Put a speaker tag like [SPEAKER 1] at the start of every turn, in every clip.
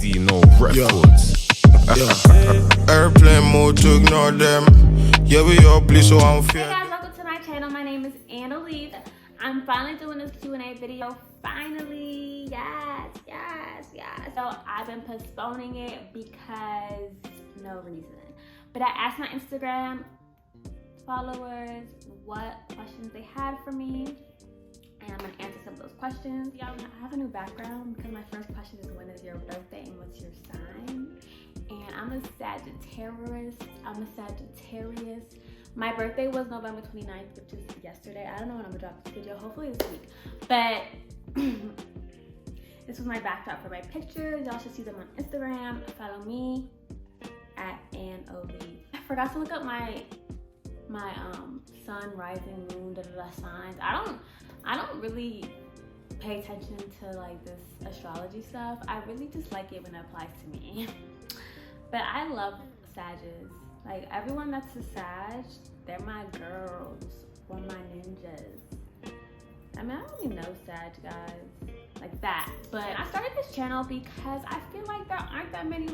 [SPEAKER 1] XD, no records.
[SPEAKER 2] Airplane mode to ignore them. Yeah, we all please, so I'm
[SPEAKER 3] Hey
[SPEAKER 2] fear.
[SPEAKER 3] guys, welcome to my channel. My name is Annalise. I'm finally doing this Q&A video. Finally, yes. So I've been postponing it because no reason. But I asked my Instagram followers what questions they had for me, and I'm gonna answer some of those questions. Y'all, I have a new background because my first question is when is your birthday and what's your sign? And I'm a Sagittarius. My birthday was November 29th, which is yesterday. I don't know when I'm gonna drop this video, hopefully this week. But this was my backdrop for my pictures. Y'all should see them on Instagram. Follow me at AnnOV. I forgot to look up my sun, rising, moon, signs. I don't really pay attention to like this astrology stuff. I really just like it when it applies to me. But I love Sages. Like everyone that's a Sag, they're my girls or my ninjas. I mean, I don't really know Sag guys like that. But I started this channel because I feel like there aren't that many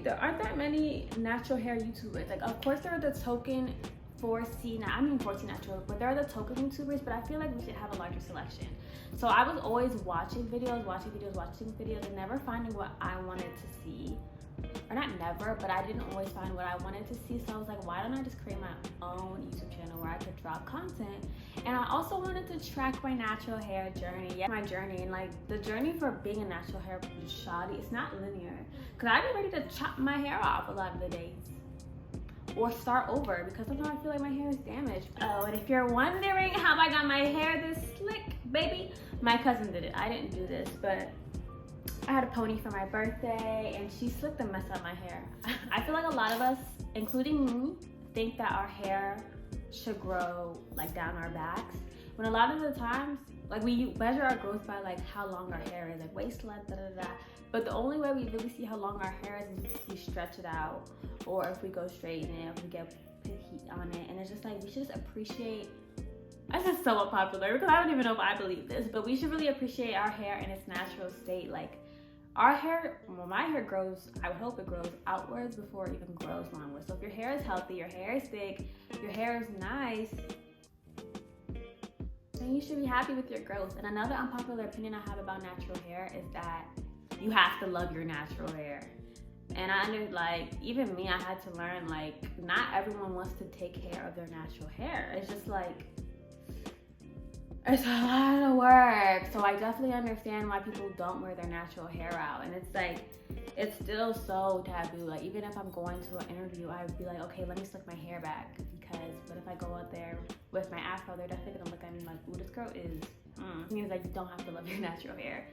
[SPEAKER 3] there aren't that many natural hair YouTubers. Like, of course, there are the token 4C natural, but there are the token YouTubers, but I feel like we should have a larger selection. So I was always watching videos, and never finding what I wanted to see. Or not never, but I didn't always find what I wanted to see. So I was like, why don't I just create my own YouTube channel where I could drop content? And I also wanted to track my natural hair journey. Yeah, my journey, and like the journey for being a natural hair shoddy, it's not linear. Cause I'd be ready to chop my hair off a lot of the days. Or start over, because sometimes I feel like my hair is damaged. Oh, and if you're wondering how I got my hair this slick, baby, my cousin did it. I didn't do this, but I had a pony for my birthday and she slicked the mess out of my hair. I feel like a lot of us, including me, think that our hair should grow like down our backs. When a lot of the times, like we measure our growth by like how long our hair is, like waist length, But the only way we really see how long our hair is if we stretch it out, or if we go straighten it, if we get heat on it. And it's just like, we should just appreciate, this is so unpopular because I don't even know if I believe this, but we should really appreciate our hair in its natural state. Like our hair, well, my hair grows, I would hope it grows outwards before it even grows onwards. So if your hair is healthy, your hair is thick, your hair is nice, then you should be happy with your growth. And another unpopular opinion I have about natural hair is that you have to love your natural hair. And even me, I had to learn, like, not everyone wants to take care of their natural hair. It's just like, it's a lot of work. So I definitely understand why people don't wear their natural hair out. And it's like, it's still so taboo. Like, even if I'm going to an interview, I'd be like, okay, let me slick my hair back. Because what if I go out there with my afro, they're definitely gonna look at me like, ooh, this girl is, It means like you don't have to love your natural hair.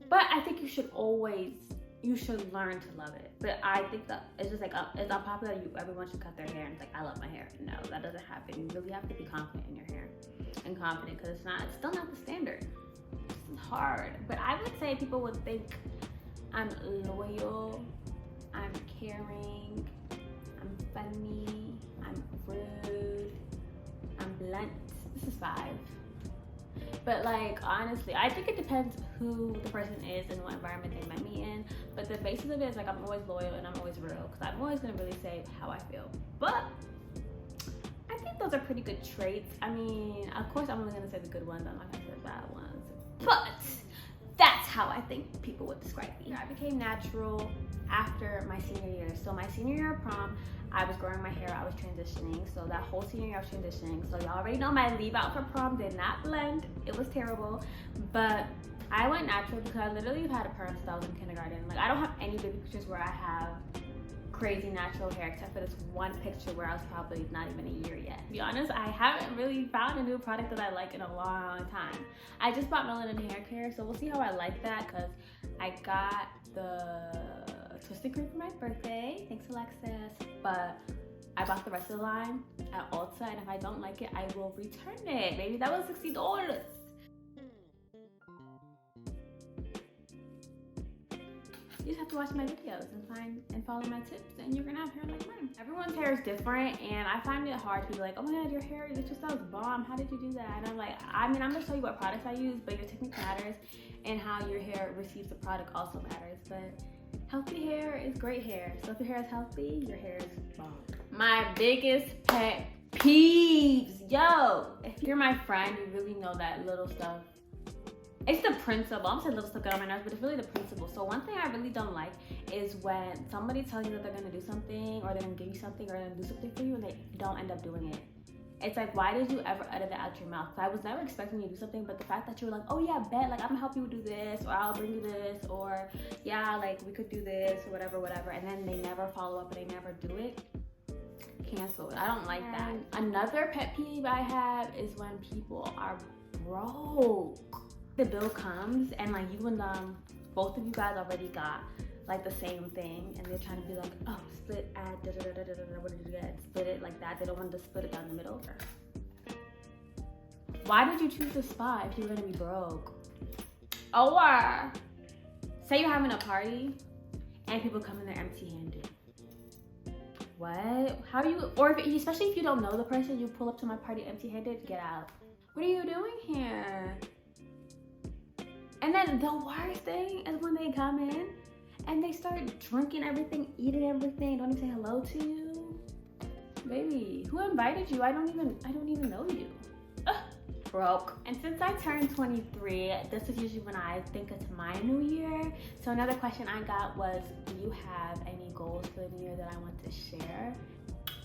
[SPEAKER 3] But I think you should learn to love it. But I think that it's just like, it's unpopular that everyone should cut their hair and it's like, I love my hair. No, that doesn't happen. You really have to be confident in your hair. And confident, because it's still not the standard. It's hard. But I would say people would think I'm loyal, I'm caring, I'm funny, I'm rude, I'm blunt. This is 5. But like, honestly, I think it depends who the person is and what environment they met me in. But the basis of it is like, I'm always loyal and I'm always real, because I'm always gonna really say how I feel. But I think those are pretty good traits. I mean, of course I'm only gonna say the good ones, I'm not gonna say the bad ones. But that's how I think people would describe me. I became natural after my senior year. So my senior year of prom, I was growing my hair, I was transitioning. So that whole senior year I was transitioning. So y'all already know my leave out for prom did not blend. It was terrible. But I went natural because I literally have had a perm since I was in kindergarten. Like, I don't have any baby pictures where I have crazy natural hair, except for this one picture where I was probably not even a year yet. To be honest, I haven't really found a new product that I like in a long time. I just bought Melanin Hair Care, so we'll see how I like that, because I got the Twisted Cream for my birthday. Thanks, Alexis. But I bought the rest of the line at Ulta, and if I don't like it, I will return it. Maybe that was $60. You just have to watch my videos and follow my tips, and you're gonna have hair like mine. Everyone's hair is different, and I find it hard to be like, oh my god, your hair, this just sounds bomb. How did you do that? And I'm like, I mean, I'm gonna show you what products I use, but your technique matters, and how your hair receives the product also matters. But healthy hair is great hair. So if your hair is healthy, your hair is bomb. My biggest pet peeves, yo. If you're my friend, you really know that little stuff. It's the principle. I'm saying little stuff get on my nerves, but it's really the principle. So one thing I really don't like is when somebody tells you that they're gonna do something, or they're gonna give you something, or they're gonna do something for you, and they don't end up doing it. It's like, why did you ever utter that out your mouth? I was never expecting you to do something, but the fact that you were like, oh yeah, bet, like I'm gonna help you do this, or I'll bring you this, or yeah, like we could do this, or whatever, and then they never follow up and they never do it. Canceled. I don't like that. Another pet peeve I have is when people are broke. The bill comes and like you and both of you guys already got like the same thing, and they're trying to be like, oh, split ad, what did you get? Split it like that. They don't want to split it down the middle. Why did you choose this spot if you were gonna be broke? Or say you're having a party and people come in there empty-handed. What? How do you, or if, especially if you don't know the person, you pull up to my party empty-handed, get out. What are you doing here? And then the worst thing is when they come in and they start drinking everything, eating everything, don't even say hello to you. Baby, who invited you? I don't even know you. Ugh, broke. And since I turned 23, this is usually when I think it's my new year. So another question I got was, do you have any goals for the new year that I want to share?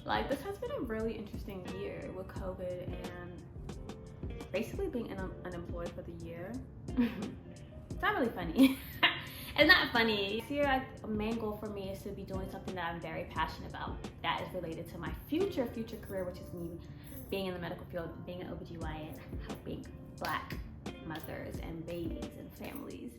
[SPEAKER 3] Like, this has been a really interesting year with COVID and basically being unemployed for the year. It's not really funny. It's not funny. This year, a main goal for me is to be doing something that I'm very passionate about that is related to my future career, which is me being in the medical field, being an OBGYN, helping Black mothers and babies and families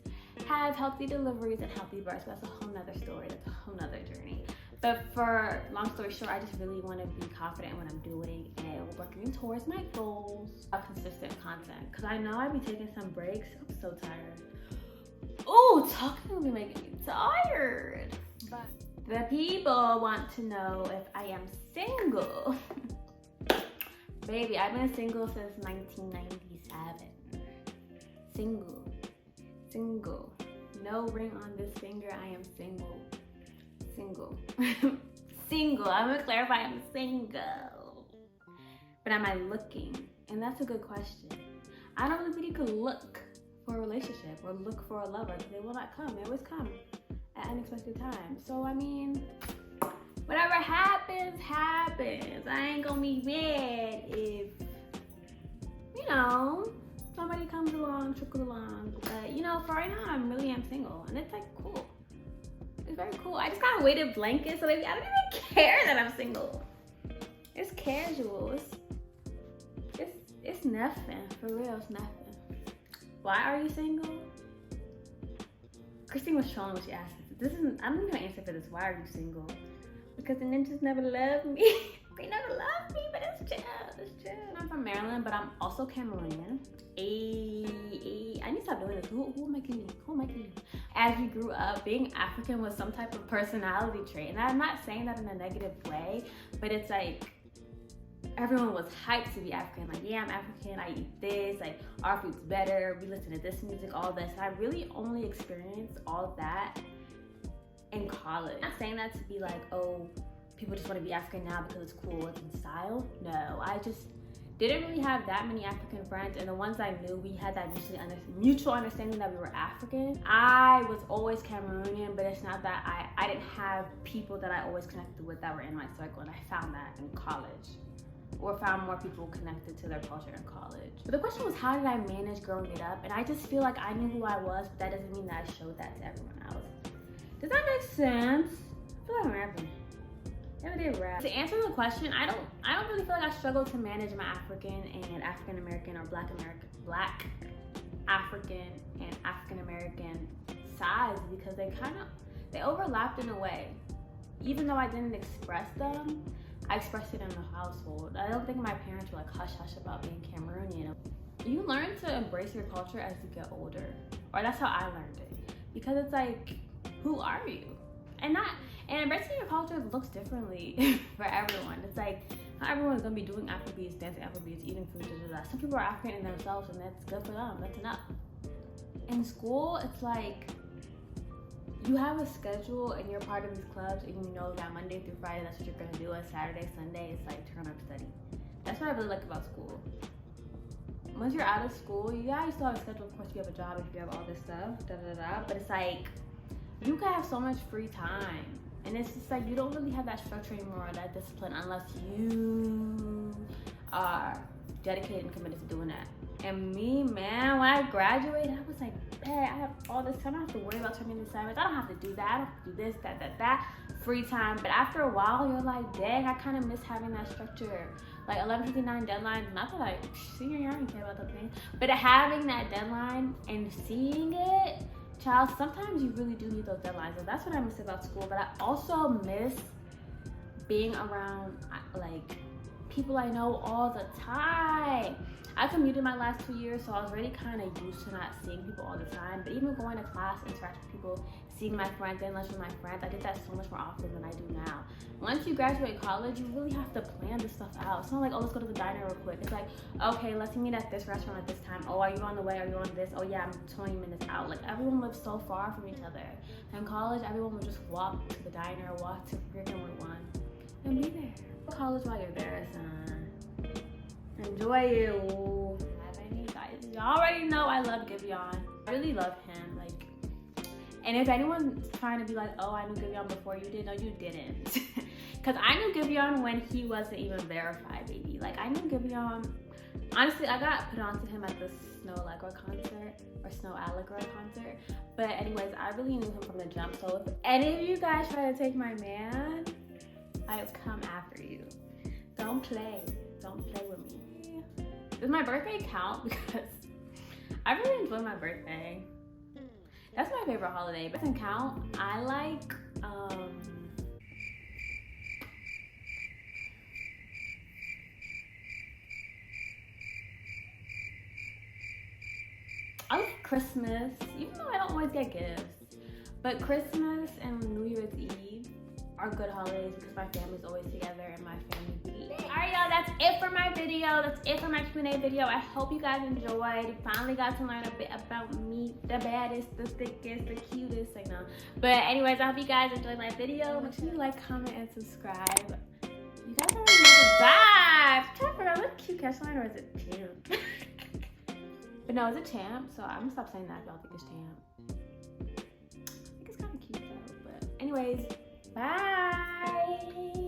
[SPEAKER 3] have healthy deliveries and healthy births. That's a whole nother story. That's a whole nother journey. But for long story short, I just really want to be confident in what I'm doing and working towards my goals of consistent content. Because I know I'd be taking some breaks. I'm so tired. Ooh, talking will be making me tired. But the people want to know if I am single. Baby, I've been single since 1997. Single. No ring on this finger, I am single. Single. I'm gonna clarify, I'm single. But am I looking? And that's a good question. I don't really think you could look for a relationship or look for a lover. They will not come. They always come at unexpected times. So I mean, whatever happens, happens. I ain't gonna be mad if, you know, somebody comes along, trickles along. But you know, for right now, I really am single, and it's like cool. It's very cool. I just got a weighted blanket, so maybe I don't even care that I'm single. It's casual. It's nothing. For real, it's nothing. Why are you single? Christine was trolling when she asked this. I'm not gonna answer for this. Why are you single? Because the ninjas never loved me. They never loved me, but it's chill. It's chill. I'm from Maryland, but I'm also Cameroonian. I need to stop doing this. Who am I kidding? As we grew up, being African was some type of personality trait. And I'm not saying that in a negative way, but it's like, everyone was hyped to be African. Like, yeah, I'm African, I eat this, like, our food's better, we listen to this music, all this. And I really only experienced all of that in college. I'm not saying that to be like, oh, people just want to be African now because it's cool, it's in style. No, I just didn't really have that many African friends, and the ones I knew, we had that mutual understanding that we were African. I was always Cameroonian, but it's not that I didn't have people that I always connected with that were in my circle, and I found that in college. Or found more people connected to their culture in college. But the question was, how did I manage growing it up? And I just feel like I knew who I was, but that doesn't mean that I showed that to everyone else. Does that make sense? I feel like I'm rapping. Never did rap. To answer the question, I don't really feel like I struggle to manage my African and African American or Black African and African American sides, because they overlapped in a way. Even though I didn't express them, I expressed it in the household. I don't think my parents were like hush hush about being Cameroonian. You learn to embrace your culture as you get older, or that's how I learned it. Because it's like, who are you? And embracing your culture looks differently for everyone. It's like, not everyone's gonna be doing Afrobeats, dancing Afrobeats, eating food, Some people are African in themselves, and that's good for them. That's enough. In school, it's like, you have a schedule and you're part of these clubs, and you know that Monday through Friday, that's what you're gonna do. And Saturday, Sunday, it's like turn up study. That's what I really like about school. Once you're out of school, you guys still have a schedule. Of course, you have a job, if you have all this stuff, but it's like, you can have so much free time. And it's just like, you don't really have that structure anymore, or that discipline, unless you are dedicated and committed to doing that. And me, man, when I graduated, I was like, hey, I have all this time. I don't have to worry about turning assignments. I don't have to do that. I don't have to do this, that. Free time. But after a while, you're like, dang, I kind of miss having that structure. Like 11:59 deadlines. Not that I, senior year, I don't care about those things. But having that deadline and seeing it, child, sometimes you really do need those deadlines. And that's what I miss about school. But I also miss being around, like, people I know all the time. I commuted my last 2 years, so I was already kind of used to not seeing people all the time. But even going to class, interacting with people, seeing my friends, getting lunch with my friends, I did that so much more often than I do now. Once you graduate college, you really have to plan this stuff out. It's not like, oh, let's go to the diner real quick. It's like, okay, let's meet at this restaurant at this time. Oh, are you on the way? Are you on this? Oh yeah, I'm 20 minutes out. Like, everyone lives so far from each other. In college, everyone would just walk to the diner, walk to freaking one, and be there. College while you're there, son. Enjoy you. You already know I love Giveon. I really love him. Like, and if anyone's trying to be like, oh, I knew Giveon before you did, no, you didn't. Because I knew Giveon when he wasn't even verified, baby. Like, I knew Giveon. Honestly, I got put onto him at the Snow Allegra concert, or Snow Allegra concert. But anyways, I really knew him from the jump. So if any of you guys try to take my man, I'll come after you. Don't play. Don't play with me. Does my birthday count? Because I really enjoy my birthday. That's my favorite holiday. But it doesn't count. I like Christmas, even though I don't always get gifts. But Christmas and New Year's Eve are good holidays because my family's always together and my family. Alright, y'all, that's it for my video. That's it for my Q&A video. I hope you guys enjoyed. You finally got to learn a bit about me, the baddest, the thickest, the cutest. Like, no. But anyways, I hope you guys enjoyed my video. Make sure you like, comment, and subscribe. You guys already know the vibe. I'm trying to figure out, is it cute catchline or is it Champ? But no, it's a Champ, so I'm gonna stop saying that if y'all think it's Champ. I think it's kind of cute though. But anyways, bye.